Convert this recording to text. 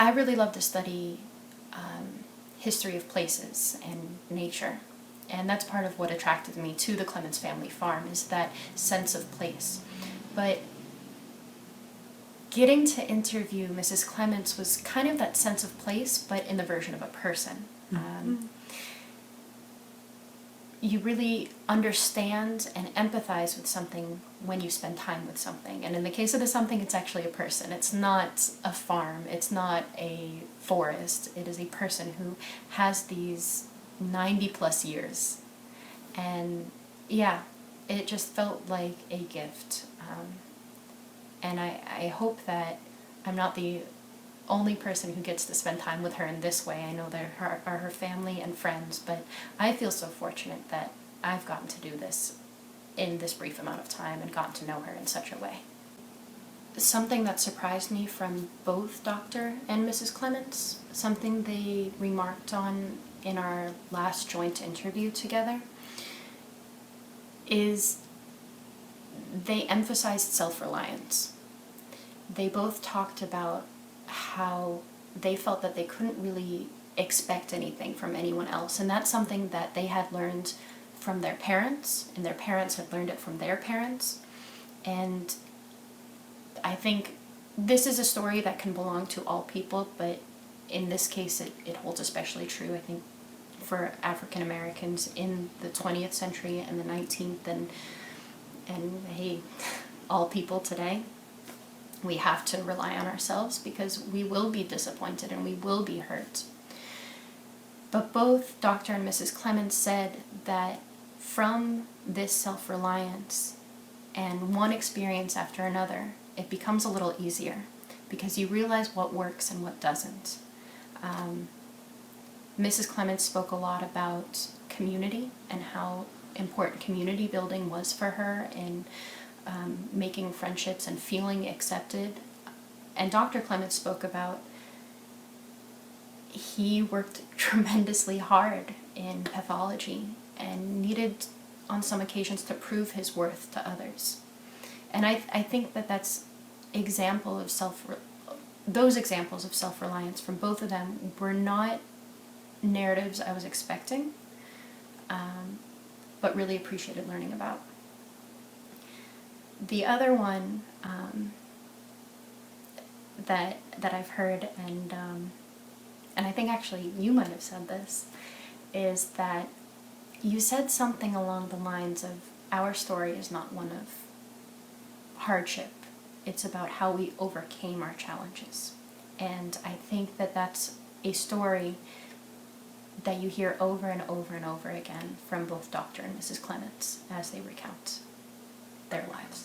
I really love to study history of places and nature. And that's part of what attracted me to the Clemmons family farm, is that sense of place. But getting to interview Mrs. Clemmons was kind of that sense of place, but in the version of a person. You really understand and empathize with something when you spend time with something. And in the case of the something, it's actually a person. It's not a farm. It's not a forest. It is a person who has these 90 plus years. And yeah, it just felt like a gift. And I hope that I'm not the only person who gets to spend time with her in this way. I know there are her family and friends, but I feel so fortunate that I've gotten to do this in this brief amount of time and gotten to know her in such a way. Something that surprised me from both Dr. and Mrs. Clemmons, something they remarked on in our last joint interview together, is they emphasized self-reliance. They both talked about how they felt that they couldn't really expect anything from anyone else, and that's something that they had learned from their parents, and their parents had learned it from their parents. And I think this is a story that can belong to all people, but in this case it holds especially true, I think, for African Americans in the 20th century and the 19th, and hey, all people today. We have to rely on ourselves because we will be disappointed and we will be hurt. But both Dr. and Mrs. Clemmons said that from this self-reliance and one experience after another, it becomes a little easier because you realize what works and what doesn't. Mrs. Clemmons spoke a lot about community and how important community building was for her in making friendships and feeling accepted. And Dr. Clemmons spoke about he worked tremendously hard in pathology and needed on some occasions to prove his worth to others. And I think that that's those examples of self-reliance from both of them were not narratives I was expecting, but really appreciated learning about. The other one that I've heard, and I think actually you might have said this, is that you said something along the lines of, our story is not one of hardship, it's about how we overcame our challenges. And I think that that's a story that you hear over and over and over again from both Dr. and Mrs. Clemmons as they recount their lives.